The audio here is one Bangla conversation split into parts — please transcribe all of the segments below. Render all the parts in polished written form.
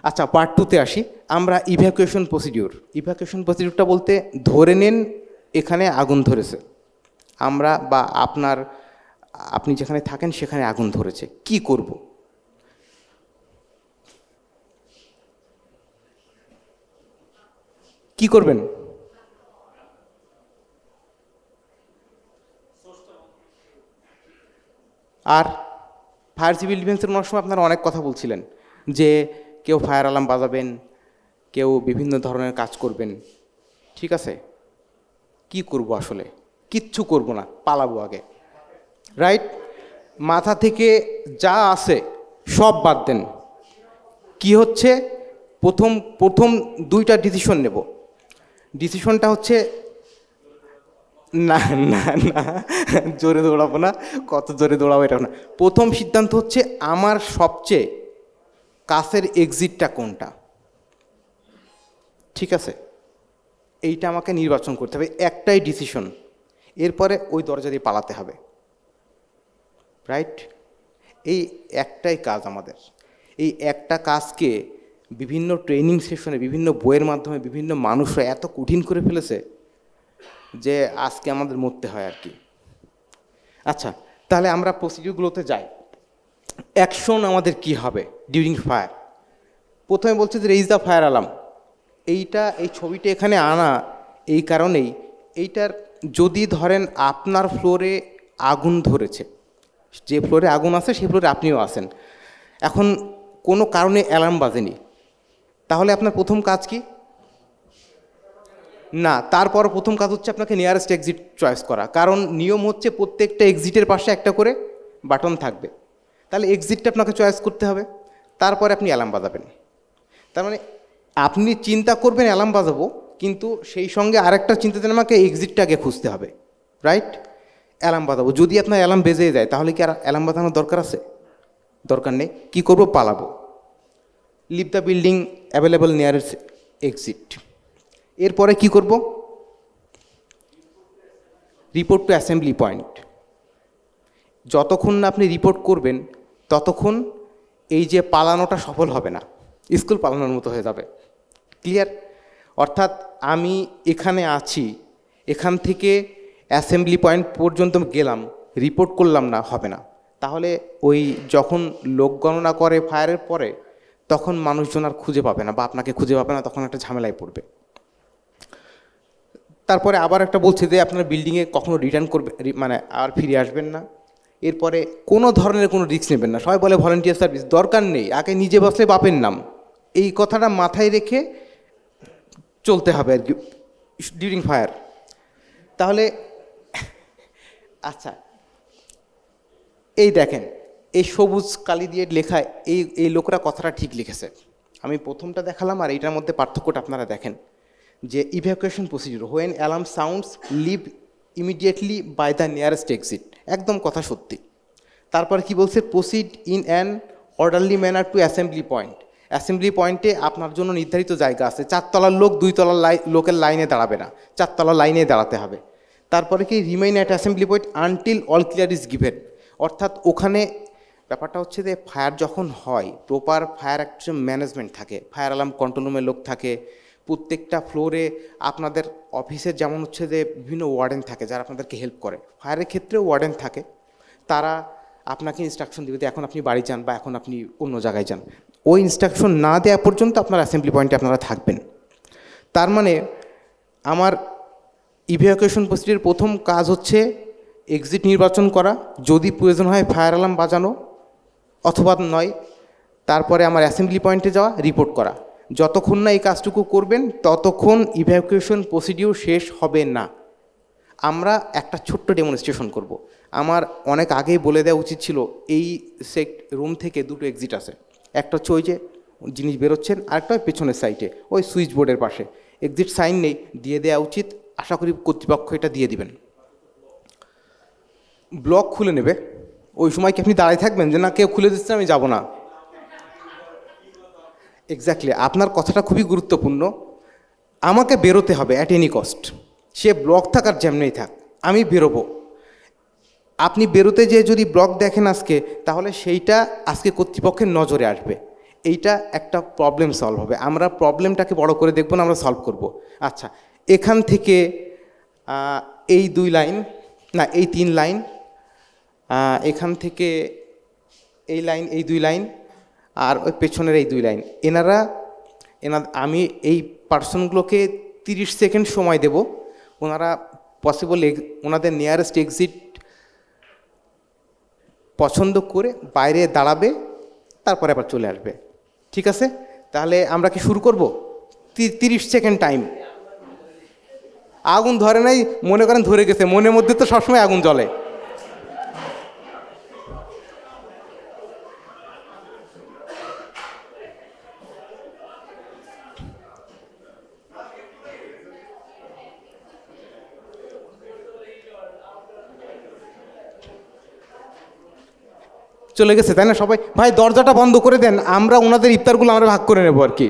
আচ্ছা, পার্ট টুতে আসি। আমরা ইভ্যাকুয়েশন প্রসিডিউর। ইভ্যাকুয়েশন প্রসিডিউরটা বলতে, ধরে নেন এখানে আগুন ধরেছে, আমরা বা আপনি যেখানে থাকেন সেখানে আগুন ধরেছে, কি করব? কি করবেন? আর ফায়ার সিভিল ডিফেন্সের অনেক সময় আপনারা অনেক কথা বলছিলেন যে কেউ ফায়ার অ্যালার্ম বাজাবেন, কেউ বিভিন্ন ধরনের কাজ করবেন। ঠিক আছে, কি করব? আসলে কিচ্ছু করব না, পালাবো আগে, রাইট? মাথা থেকে যা আছে সব বাদ দেন। কি হচ্ছে, প্রথম প্রথম দুইটা ডিসিশন নেব। ডিসিশনটা হচ্ছে, না না না, জোরে দৌড়াবো না, কত জোরে দৌড়াবো এটা না। প্রথম সিদ্ধান্ত হচ্ছে আমার সবচেয়ে কাছের এক্সিটটা কোনটা। ঠিক আছে, এইটা আমাকে নির্বাচন করতে হবে, একটাই ডিসিশন। এরপরে ওই দরজা দিয়ে পালাতে হবে, রাইট? এই একটাই কাজ আমাদের। এই একটা কাজকে বিভিন্ন ট্রেনিং সেশনে, বিভিন্ন বইয়ের মাধ্যমে বিভিন্ন মানুষরা এত কঠিন করে ফেলেছে যে আজকে আমাদের মরতে হয় আর কি। আচ্ছা, তাহলে আমরা প্রসিডিউরগুলোতে যাই। অ্যাকশন আমাদের কি হবে ডিউরিং ফায়ার? প্রথমে বলছে যে রেইজ দ্য ফায়ার অ্যালার্ম। এই ছবিটা এখানে আনা এই কারণেই, এইটার যদি ধরেন আপনার ফ্লোরে আগুন ধরেছে, যে ফ্লোরে আগুন আছে সেই ফ্লোরে আপনিও আছেন, এখন কোনো কারণে অ্যালার্ম বাজেনি, তাহলে আপনার প্রথম কাজ কি? না, তারপর প্রথম কাজ হচ্ছে আপনাকে নিয়ারেস্ট এক্সিট চয়েস করা, কারণ নিয়ম হচ্ছে প্রত্যেকটা এক্সিটের পাশে একটা করে বাটন থাকবে। তাহলে এক্সিটটা আপনাকে চয়েস করতে হবে, তারপরে আপনি অ্যালার্ম বাজাবেন। তার মানে আপনি চিন্তা করবেন অ্যালার্ম বাজাবো, কিন্তু সেই সঙ্গে আরেকটা চিন্তা দেন আমাকে এক্সিটটা আগে খুঁজতে হবে, রাইট? অ্যালার্ম বাজাবো, যদি আপনার অ্যালার্ম বেজে যায় তাহলে কি আর অ্যালার্ম বাজানোর দরকার আছে? দরকার নেই। কী করবো? পালাবো। Leave the building, available nearest exit. এরপরে কি করব? Report to assembly point. যতক্ষণ না আপনি রিপোর্ট করবেন ততক্ষণ এই যে পালানোটা সফল হবে না, স্কুল পালানোর মতো হয়ে যাবে। ক্লিয়ার? অর্থাৎ আমি এখানে আছি, এখান থেকে অ্যাসেম্বলি পয়েন্ট পর্যন্ত গেলাম, রিপোর্ট করলাম না, হবে না। তাহলে ওই যখন লোক গণনা করে ফায়ারের পরে, তখন মানুষজন আর খুঁজে পাবে না বা আপনাকে খুঁজে পাবে না, তখন একটা ঝামেলায় পড়বে। তারপরে আবার একটা বলছে যে আপনার বিল্ডিংয়ে কখনো রিটার্ন করবে, মানে আর ফিরে আসবেন না। এরপরে কোনো ধরনের কোনো রিস্ক নেবেন না। সবাই বলে ভলেন্টিয়ার সার্ভিস, দরকার নেই, আগে নিজে বসলে বাপের নাম। এই কথাটা মাথায় রেখে চলতে হবে আর কি ডিউরিং ফায়ার। তাহলে আচ্ছা, এই দেখেন, এই সবুজ কালি দিয়ে লেখা এই লোকরা কথাটা ঠিক লিখেছে। আমি প্রথমটা দেখালাম আর এইটার মধ্যে পার্থক্যটা আপনারা দেখেন, যে evacuation procedure, when alarm sounds leave immediately by the nearest exit, একদম কথা সত্যি। তারপর কি বলছে? Proceed in an orderly manner to assembly point. Assembly পয়েন্টে আপনার জন্য নির্ধারিত জায়গা আছে, 4 তলার লোক 2 তলার লোকের লাইনে দাঁড়াবে না, 4 তলার লাইনে দাঁড়াতে হবে। তারপরে কি? Remain at assembly point until all clear is given. অর্থাৎ ওখানে ব্যাপারটা হচ্ছে যে ফায়ার যখন হয়, প্রপার ফায়ার একটা ম্যানেজমেন্ট থাকে, ফায়ার অ্যালার্ম কন্ট্রোল রুমের লোক থাকে, প্রত্যেকটা ফ্লোরে আপনাদের অফিসের যেমন হচ্ছে যে বিভিন্ন ওয়ার্ডেন থাকে যারা আপনাদেরকে হেল্প করে, ফায়ারের ক্ষেত্রেও ওয়ার্ডেন থাকে, তারা আপনাকে ইনস্ট্রাকশন দেবে যে এখন আপনি বাড়ি যান বা এখন আপনি অন্য জায়গায় যান। ওই ইনস্ট্রাকশন না দেওয়া পর্যন্ত আপনার অ্যাসেম্বলি পয়েন্টে আপনারা থাকবেন। তার মানে আমার ইভ্যাকুয়েশন প্রসিডিউরের প্রথম কাজ হচ্ছে এক্সিট নির্বাচন করা, যদি প্রয়োজন হয় ফায়ার অ্যালার্ম বাজানো অথবা নয়। তারপরে আমার অ্যাসেম্বলি পয়েন্টে যাওয়া, রিপোর্ট করা। যতক্ষণ না এই কাজটুকু করবেন ততক্ষণ ইভ্যাকুয়েশন প্রসিডিউর শেষ হবে না। আমরা একটা ছোট্ট ডেমনস্ট্রেশন করব। আমার অনেক আগেই বলে দেওয়া উচিত ছিল, এই রুম থেকে 2টো এক্সিট আছে, একটা হচ্ছে ওই যে জিনিস বেরোচ্ছেন, আরেকটা ওই পেছনের সাইডে ওই সুইচ বোর্ডের পাশে। এক্সিট সাইন নেই, দিয়ে দেওয়া উচিত, আশা করি কর্তৃপক্ষ এটা দিয়ে দিবেন। ব্লক খুলে নেবে, ওই সময় কি আপনি দাঁড়ায় থাকবেন যে না কেউ খুলে দিচ্ছে আমি যাব না? এক্স্যাক্টলি, আপনার কথাটা খুবই গুরুত্বপূর্ণ। আমাকে বেরোতে হবে at any cost, say block থাক আর যেমনি থাক, আমি বেরোবো। আপনি বেরোতে যেয়ে যদি ব্লক দেখেন আজকে, তাহলে সেইটা আজকে কর্তৃপক্ষের নজরে আসবে। এইটা একটা প্রবলেম সলভ হবে। আমরা প্রবলেমটাকে বড় করে দেখব না, আমরা সলভ করব। আচ্ছা, এখান থেকে এই 2 লাইন, না এই 3 লাইন, এখান থেকে এই লাইন, এই 2 লাইন, আর ওই পেছনের এই 2 লাইন, আমি এই পার্সনগুলোকে 30 সেকেন্ড সময় দেব। ওনারা পসিবল ওনাদের নিয়ারেস্ট এক্সিট পছন্দ করে বাইরে দাঁড়াবে, তারপরে আবার চলে আসবে। ঠিক আছে, তাহলে আমরা কি শুরু করব? 30 সেকেন্ড টাইম। আগুন ধরে নাই, মনে করেন ধরে গেছে, মনের মধ্যে তো সবসময় আগুন জ্বলে। চলে গেছে তাই না সবাই? ভাই দরজাটা বন্ধ করে দেন, আমরা ওনাদের ইফতারগুলো আমরা ভাগ করে নেব আর কি।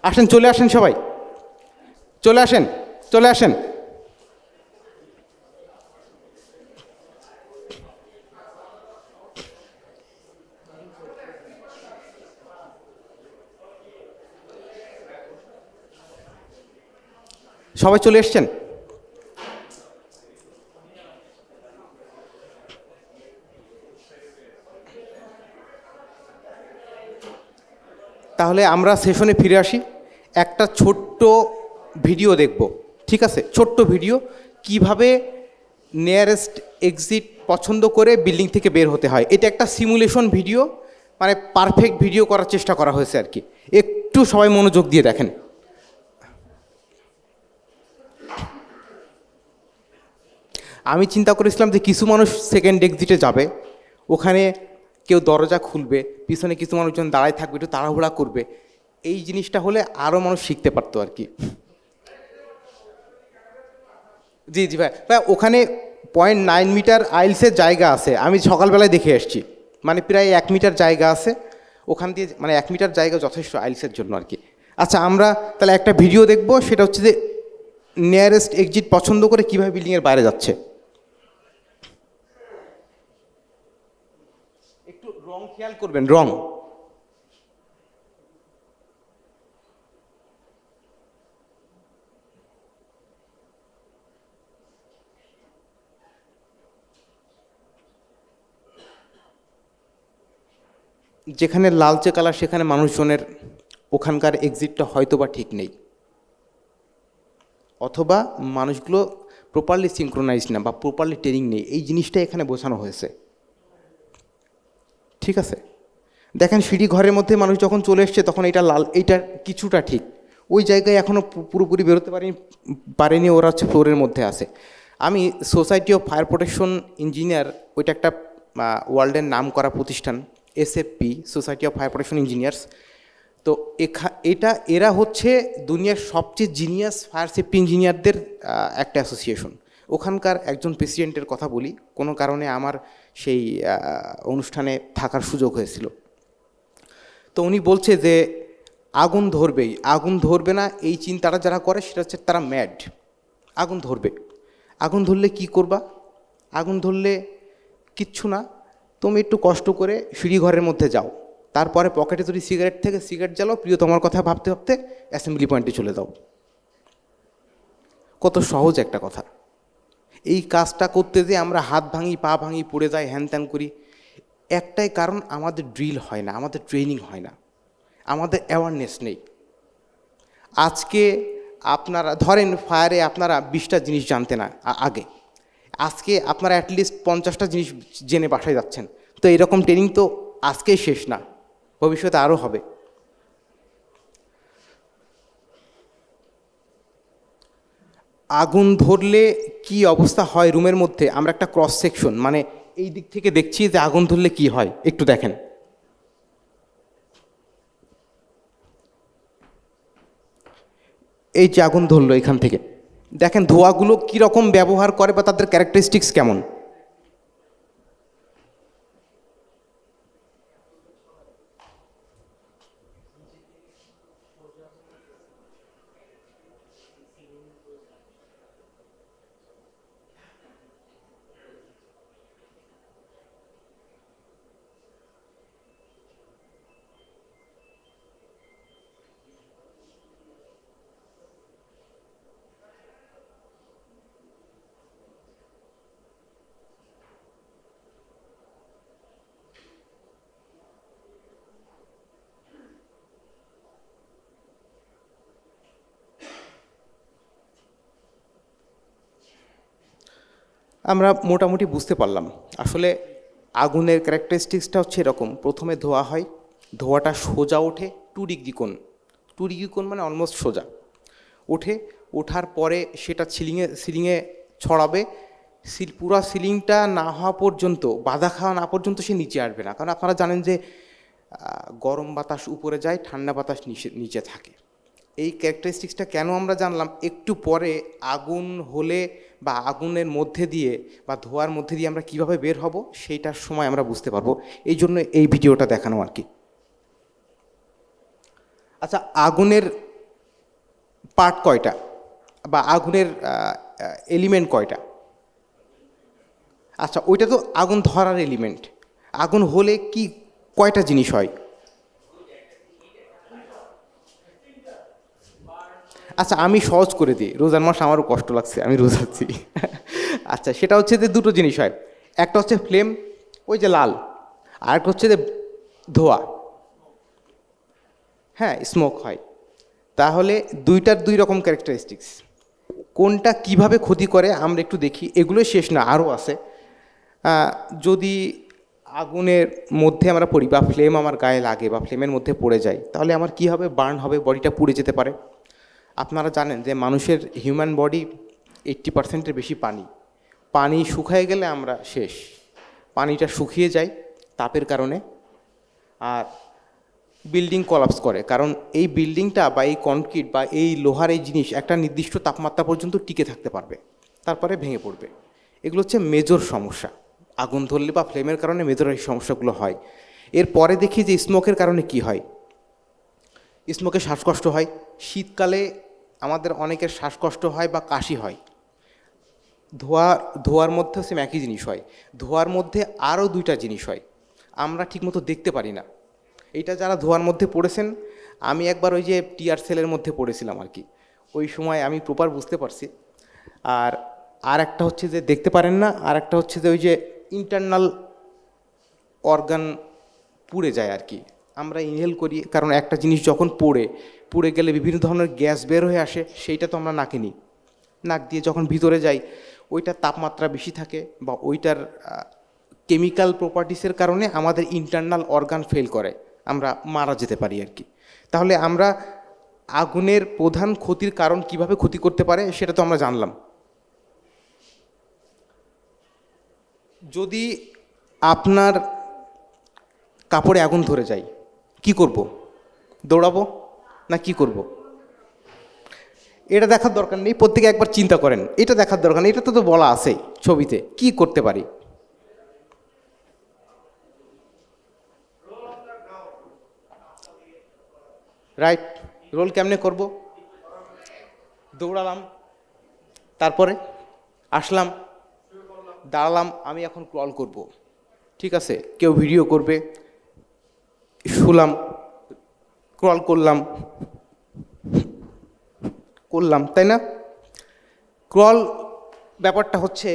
আসেন, চলে আসেন সবাই, চলে আসেন, চলে আসেন। সবাই চলে এসছেন? তাহলে আমরা সেশনে ফিরে আসি। একটা ছোট্ট ভিডিও দেখব, ঠিক আছে? ছোট্ট ভিডিও, কিভাবে নিয়ারেস্ট এক্সিট পছন্দ করে বিল্ডিং থেকে বের হতে হয়। এটা একটা সিমুলেশন ভিডিও, মানে পারফেক্ট ভিডিও করার চেষ্টা করা হয়েছে আর কি। একটু সবাই মনোযোগ দিয়ে দেখেন। আমি চিন্তা করেছিলাম যে কিছু মানুষ সেকেন্ড এক্সিটে যাবে, ওখানে কেউ দরজা খুলবে, পিছনে কিছু মানুষজন দাঁড়ায় থাকবে, একটু তাড়াহুড়া করবে। এই জিনিসটা হলে আরও মানুষ শিখতে পারতো আর কি। জি জি ভাই, ভাই ওখানে 0.9 মিটার আইলসের জায়গা আছে, আমি সকালবেলায় দেখে এসেছি। মানে প্রায় 1 মিটার জায়গা আছে ওখান দিয়ে, মানে 1 মিটার জায়গা যথেষ্ট আইলসের জন্য আর কি। আচ্ছা, আমরা তাহলে একটা ভিডিও দেখব, সেটা হচ্ছে যে নিয়ারেস্ট এক্সিট পছন্দ করে কীভাবে বিল্ডিংয়ের বাইরে যাচ্ছে। একটু রং খেয়াল করবেন, রং। যেখানে লালচে কালার সেখানে মানুষজনের ওখানকার এক্সিটটা হয়তো বা ঠিক নেই, অথবা মানুষগুলো প্রপারলি সিঙ্ক্রোনাইজ না বা প্রপারলি ট্রেনিং নেই। এই জিনিসটা এখানে বোঝানো হয়েছে, ঠিক আছে? দেখেন সিঁড়ি ঘরের মধ্যে মানুষ যখন চলে এসছে তখন এটা লাল, এইটা কিছুটা ঠিক, ওই জায়গায় এখনও পুরোপুরি বেরোতে পারেনি, ওরা হচ্ছে ফ্লোরের মধ্যে আছে। আমি society of fire protection engineer, ওইটা একটা ওয়ার্ল্ডের নাম করা প্রতিষ্ঠান, SFP, society of fire protection engineers. তো এরা হচ্ছে দুনিয়ার সবচেয়ে জিনিয়াস ফায়ার সেফটি ইঞ্জিনিয়ারদের একটা অ্যাসোসিয়েশন। ওখানকার একজন প্রেসিডেন্টের কথা বলি, কোনো কারণে আমার সেই অনুষ্ঠানে থাকার সুযোগ হয়েছিল। তো উনি বলছে যে আগুন ধরবেই, আগুন ধরবে না এই চিন্তাটা যারা করে সেটা হচ্ছে তারা ম্যাড। আগুন ধরবে, আগুন ধরলে কি করবা? আগুন ধরলে কিচ্ছু না, তুমি একটু কষ্ট করে সিঁড়ি ঘরের মধ্যে যাও, তারপরে পকেটে যদি সিগারেট থেকে সিগারেট জ্বালাও, প্রিয় তোমার কথা ভাবতে ভাবতে অ্যাসেম্বলি পয়েন্টে চলে যাও। কত সহজ একটা কথা। এই কাজটা করতে যে আমরা হাত ভাঙি, পা ভাঙি, পড়ে যাই, হ্যান ত্যান করি, একটাই কারণ, আমাদের ড্রিল হয় না, আমাদের ট্রেনিং হয় না, আমাদের অ্যাওয়ারনেস নেই। আজকে আপনারা ধরেন ফায়ারে আপনারা 20টা জিনিস জানতেন না আগে, আজকে আপনারা অ্যাটলিস্ট 50টা জিনিস জেনে বাসায় যাচ্ছেন। তো এরকম ট্রেনিং তো আজকেই শেষ না, ভবিষ্যতে আরও হবে। আগুন ধরলে কি অবস্থা হয় রুমের মধ্যে, আমরা একটা ক্রস সেকশন, মানে এই দিক থেকে দেখছি যে আগুন ধরলে কি হয়, একটু দেখেন। এই যে আগুন ধরলো এখান থেকে, দেখেন ধোঁয়াগুলো কীরকম ব্যবহার করে বা তাদের ক্যারেক্টারিস্টিক্স কেমন। আমরা মোটামুটি বুঝতে পারলাম আসলে আগুনের ক্যারেক্টারিস্টিক্সটা হচ্ছে এরকম। প্রথমে ধোঁয়া হয়, ধোঁয়াটা সোজা ওঠে 2 ডিগ্রি কোণ, 2 ডিগ্রি কোণ মানে অলমোস্ট সোজা ওঠে। ওঠার পরে সেটা সিলিংয়ে ছড়াবে। পুরা সিলিংটা না হওয়া পর্যন্ত, বাধা খাওয়া না পর্যন্ত সে নিচে আসবে না। কারণ আপনারা জানেন যে গরম বাতাস উপরে যায়, ঠান্ডা বাতাস নিচে থাকে। এই ক্যারেক্টারিস্টিক্সটা কেন আমরা জানলাম, একটু পরে আগুন হলে বা আগুনের মধ্যে দিয়ে বা ধোঁয়ার মধ্যে দিয়ে আমরা কিভাবে বের হব সেইটার সময় আমরা বুঝতে পারবো। এই জন্য এই ভিডিওটা দেখানো আর কি। আচ্ছা, আগুনের পার্ট কয়টা বা আগুনের এলিমেন্ট কয়টা? আচ্ছা, ওইটা তো আগুন ধরার এলিমেন্ট। আগুন হলে কি কয়টা জিনিস হয়? আচ্ছা, আমি সহজ করে দিই, রোজার মাস আমারও কষ্ট লাগছে, আমি রোজাচ্ছি। আচ্ছা, সেটা হচ্ছে যে 2টো জিনিস হয়। একটা হচ্ছে ফ্লেম, ওই যে লাল, আর একটা হচ্ছে যে ধোঁয়া, হ্যাঁ, স্মোক হয়। তাহলে 2টার 2 রকম ক্যারেক্টারিস্টিক্স। কোনটা কিভাবে ক্ষতি করে আমরা একটু দেখি। এগুলোই শেষ না, আরও আছে। যদি আগুনের মধ্যে আমরা পড়ি বা ফ্লেম আমার গায়ে লাগে বা ফ্লেমের মধ্যে পড়ে যায়, তাহলে আমার কি হবে? বার্ন হবে, বডিটা পুড়ে যেতে পারে। আপনারা জানেন যে মানুষের হিউম্যান বডি 80%-এর বেশি পানি। পানি শুকিয়ে গেলে আমরা শেষ। পানিটা শুকিয়ে যায় তাপের কারণে, আর বিল্ডিং কলাপস করে। কারণ এই বিল্ডিংটা বা এই কনক্রিট বা এই লোহার এই জিনিস একটা নির্দিষ্ট তাপমাত্রা পর্যন্ত টিকে থাকতে পারবে, তারপরে ভেঙে পড়বে। এগুলো হচ্ছে মেজর সমস্যা। আগুন ধরলে বা ফ্লেমের কারণে মেজর এই সমস্যাগুলো হয়। এরপরে দেখি যে স্মোকের কারণে কি হয়। স্মোকে শ্বাসকষ্ট হয়। শীতকালে আমাদের অনেকের শ্বাসকষ্ট হয় বা কাশি হয়। ধোঁয়ার মধ্যেও সেম একই জিনিস হয়। ধোঁয়ার মধ্যে আরও 2টা জিনিস হয়, আমরা ঠিকমতো দেখতে পারি না। এইটা যারা ধোঁয়ার মধ্যে পড়েছেন, আমি একবার ওই যে টিয়ার সেলের মধ্যে পড়েছিলাম আর কি, ওই সময় আমি প্রপার বুঝতে পারছি। আর একটা হচ্ছে যে দেখতে পারেন না, আর একটা হচ্ছে যে ওই যে ইন্টারনাল অর্গান পুড়ে যায় আর কি। আমরা ইনহেল করি, কারণ একটা জিনিস যখন পুড়ে গেলে বিভিন্ন ধরনের গ্যাস বের হয়ে আসে, সেইটা তো আমরা নাকে নিই। নাক দিয়ে যখন ভিতরে যাই, ওইটার তাপমাত্রা বেশি থাকে বা ওইটার কেমিক্যাল প্রপার্টিসের কারণে আমাদের ইন্টারনাল অর্গান ফেল করে, আমরা মারা যেতে পারি আর কি। তাহলে আমরা আগুনের প্রধান ক্ষতির কারণ কিভাবে ক্ষতি করতে পারে সেটা তো আমরা জানলাম। যদি আপনার কাপড়ে আগুন ধরে যায়, কি করব? দৌড়াবো না কি করব? এটা দেখার দরকার নেই, প্রত্যেকে একবার চিন্তা করেন। এটা দেখার দরকার নেই, এটা তো বলা আছেই ছবিতে। কি করতে পারি? রাইট, রোল কেমনে করব? দৌড়ালাম, তারপরে আসলাম, দাঁড়ালাম, আমি এখন ক্রল করব, ঠিক আছে? কেউ ভিডিও করবে, শুলাম, ক্রল করলাম, তাই না? ক্রল ব্যাপারটা হচ্ছে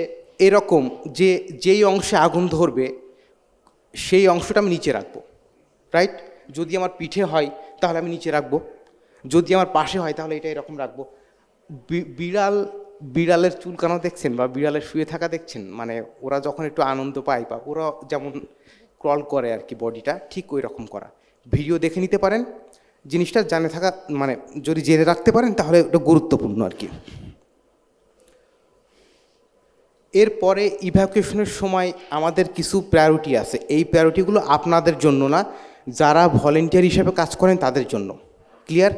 এরকম যে যেই অংশে আগুন ধরবে সেই অংশটা আমি নিচে রাখবো, রাইট? যদি আমার পিঠে হয় তাহলে আমি নিচে রাখবো, যদি আমার পাশে হয় তাহলে এটা এরকম রাখবো। বিড়ালের চুলকানো দেখছেন বা বিড়ালের শুয়ে থাকা দেখছেন? মানে ওরা যখন একটু আনন্দ পায় বা ওরা যেমন ক্রল করে আর কি, বডিটা ঠিক ওই রকম করা। ভিডিও দেখে নিতে পারেন, জিনিসটা জানে থাকা মানে যদি জেনে রাখতে পারেন তাহলে ওটা গুরুত্বপূর্ণ আর কি। এরপরে ইভ্যাকুয়েশনের সময় আমাদের কিছু প্রায়োরিটি আছে। এই প্রায়োরিটিগুলো আপনাদের জন্য না, যারা ভলেন্টিয়ার হিসেবে কাজ করেন তাদের জন্য। ক্লিয়ার?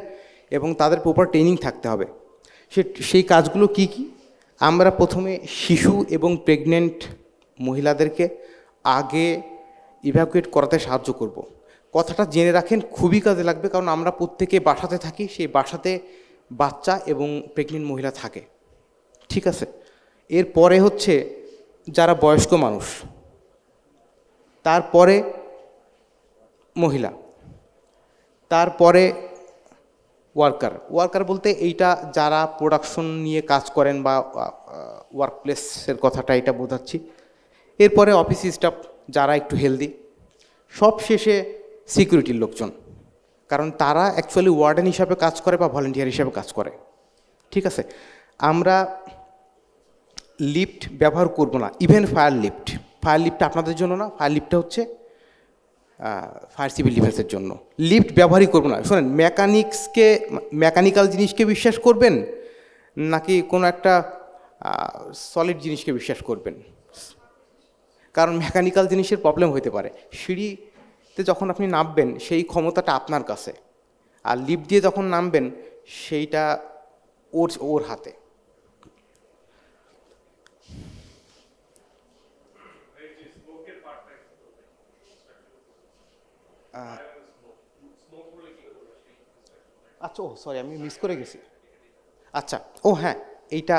এবং তাদের প্রপার ট্রেনিং থাকতে হবে। সেই কাজগুলো কি কি? আমরা প্রথমে শিশু এবং প্রেগনেন্ট মহিলাদেরকে আগে ইভ্যাকুয়েট করাতে সাহায্য করব। কথাটা জেনে রাখেন, খুবই কাজে লাগবে, কারণ আমরা প্রত্যেকে বাসাতে থাকি, সেই বাসাতে বাচ্চা এবং প্রেগনেন্ট মহিলা থাকে, ঠিক আছে? এরপরে হচ্ছে যারা বয়স্ক মানুষ, তারপরে মহিলা, তারপরে ওয়ার্কার বলতে এইটা যারা প্রোডাকশন নিয়ে কাজ করেন বা ওয়ার্ক প্লেসের কথাটা এটা বোঝাচ্ছি। এরপরে অফিস স্টাফ যারা একটু হেলদি, সব শেষে সিকিউরিটির লোকজন, কারণ তারা অ্যাকচুয়ালি ওয়ার্ডেন হিসাবে কাজ করে বা ভলেন্টিয়ার হিসাবে কাজ করে, ঠিক আছে? আমরা লিফট ব্যবহার করব না, ইভেন ফায়ার লিফট। ফায়ার লিফটটা আপনাদের জন্য না, ফায়ার লিফটটা হচ্ছে ফায়ার সিভিল ডিফেন্সের জন্য। লিফট ব্যবহারই করবো না। শোনেন, মেকানিক্যাল জিনিসকে বিশ্বাস করবেন নাকি কোনো একটা সলিড জিনিসকে বিশ্বাস করবেন? কারণ মেকানিক্যাল জিনিসের প্রবলেম হতে পারে। সিঁড়িতে যখন আপনি নামবেন সেই ক্ষমতাটা আপনার কাছে, আর লিফট দিয়ে যখন নামবেন সেইটা ওর হাতে। আচ্ছা, ও সরি, আমি মিস করে গেছি। আচ্ছা, ও হ্যাঁ, এইটা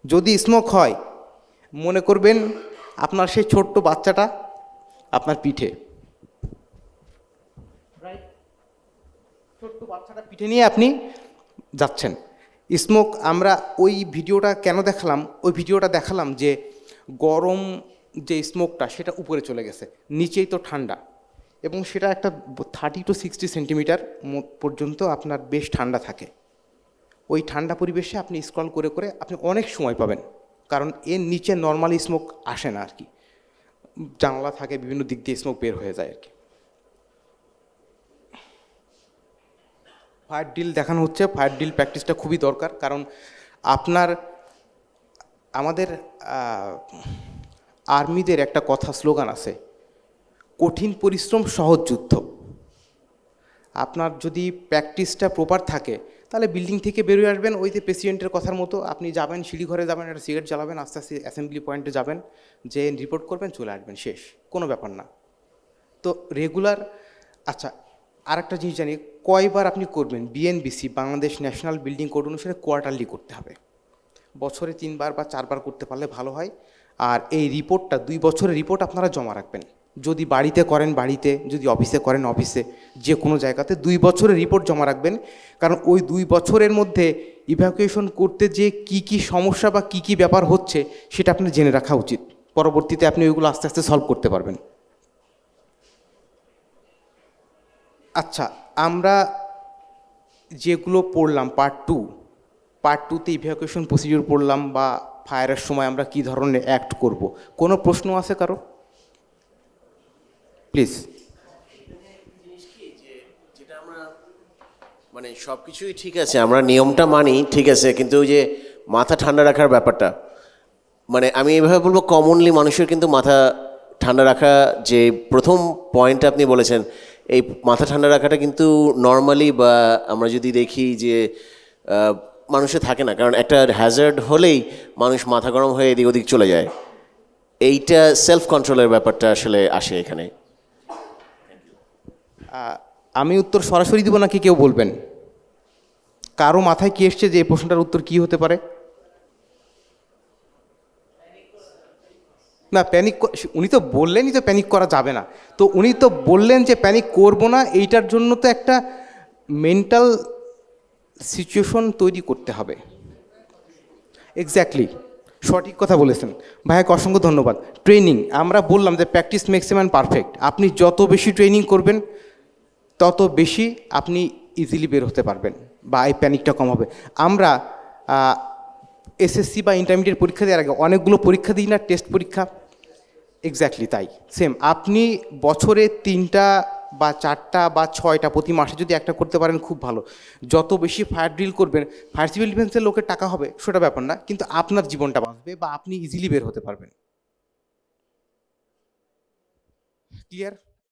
যদি স্মোক হয়, মনে করবেন আপনার সেই ছোট্ট বাচ্চাটা আপনার পিঠে, ছোট্ট বাচ্চাটা পিঠে নিয়ে আপনি যাচ্ছেন। স্মোক, আমরা ওই ভিডিওটা কেন দেখালাম? ওই ভিডিওটা দেখালাম যে গরম যে স্মোকটা সেটা উপরে চলে গেছে, নিচেই তো ঠান্ডা, এবং সেটা একটা 30 to 60 সেন্টিমিটার পর্যন্ত আপনার বেশ ঠান্ডা থাকে। ওই ঠান্ডা পরিবেশে আপনি স্ক্রল করে করে আপনি অনেক সময় পাবেন, কারণ এর নিচে নর্মালি স্মোক আসে না আর কি, জানলা থাকে, বিভিন্ন দিক দিয়ে স্মোক বের হয়ে যায় আর কি। ফায়ার ড্রিল দেখানো হচ্ছে। ফায়ার ড্রিল প্র্যাকটিসটা খুবই দরকার, কারণ আমাদের আর্মিদের একটা কথা স্লোগান আছে, কঠিন পরিশ্রম সহজ যুদ্ধ। আপনার যদি প্র্যাকটিসটা প্রপার থাকে তাহলে বিল্ডিং থেকে বেরোয় আসবেন, ওই যে প্রেসিডেন্টের কথার মতো আপনি যাবেন, সিঁড়িঘরে যাবেন, একটা সিগারেট জ্বালাবেন, আস্তে আস্তে অ্যাসেম্বলি পয়েন্টে যাবেন, যে রিপোর্ট করবেন, চলে আসবেন, শেষ, কোনো ব্যাপার না। তো রেগুলার। আচ্ছা, আর একটা জিনিস জানি, কয়বার আপনি করবেন? BNBC, Bangladesh national building code অনুসারে কোয়ার্টারলি করতে হবে। বছরে 3 বার বা 4 বার করতে পারলে ভালো হয়। আর এই রিপোর্টটা 2 বছরের রিপোর্ট আপনারা জমা রাখবেন। যদি বাড়িতে করেন বাড়িতে, যদি অফিসে করেন অফিসে, যে কোনো জায়গাতে 2 বছরের রিপোর্ট জমা রাখবেন। কারণ ওই 2 বছরের মধ্যে ইভ্যাকুয়েশন করতে যে কি সমস্যা বা কি ব্যাপার হচ্ছে সেটা আপনার জেনে রাখা উচিত। পরবর্তীতে আপনি ওইগুলো আস্তে আস্তে সলভ করতে পারবেন। আচ্ছা, আমরা যেগুলো পড়লাম পার্ট টুতে ইভ্যাকুয়েশন প্রসিডিউর পড়লাম, বা ফায়ারের সময় আমরা কি ধরনের অ্যাক্ট করব। কোনো প্রশ্ন আছে কারো? প্লিজ। যেটা আমরা মানে সব কিছুই ঠিক আছে, আমরা নিয়মটা মানি, ঠিক আছে, কিন্তু ওই যে মাথা ঠান্ডা রাখার ব্যাপারটা, মানে আমি এভাবে বলবো, কমনলি মানুষের কিন্তু মাথা ঠান্ডা রাখা, যে প্রথম পয়েন্টটা আপনি বলেছেন, এই মাথা ঠান্ডা রাখাটা কিন্তু নর্মালি, বা আমরা যদি দেখি যে মানুষের থাকে না, কারণ একটা হ্যাজার্ড হলেই মানুষ মাথা গরম হয়ে এদিক ওদিক চলে যায়। এইটা সেলফ কন্ট্রোলের ব্যাপারটা আসলে আসে এখানে। আমি উত্তর সরাসরি দিব নাকি কেউ বলবেন? কারো মাথায় কি এসছে যে এই প্রশ্নটার উত্তর কি হতে পারে? না, প্যানিক, উনি তো বললেনই তো প্যানিক করা যাবে না, তো উনি তো বললেন যে প্যানিক করব না, এইটার জন্য তো একটা মেন্টাল সিচুয়েশন তৈরি করতে হবে। এক্স্যাক্টলি, সঠিক কথা বলেছেন ভাইয়াকে, অসংখ্য ধন্যবাদ। ট্রেনিং, আমরা বললাম যে practice makes a man perfect. আপনি যত বেশি ট্রেনিং করবেন তত বেশি আপনি ইজিলি বের হতে পারবেন, বা এই প্যানিকটা কম হবে। আমরা এসএসসি বা ইন্টারমিডিয়েট পরীক্ষা দেওয়ার আগে অনেকগুলো পরীক্ষা দিই না, টেস্ট পরীক্ষা। এক্স্যাক্টলি তাই, সেম। আপনি বছরে 3টা বা 4টা বা 6টা, প্রতি মাসে যদি একটা করতে পারেন খুব ভালো। যত বেশি ফায়ার ড্রিল করবেন, ফায়ার সিভিল ডিফেন্সের লোকের টাকা হবে সেটা ব্যাপার না, কিন্তু আপনার জীবনটা বাঁচবে বা আপনি ইজিলি বের হতে পারবেন। ক্লিয়ার?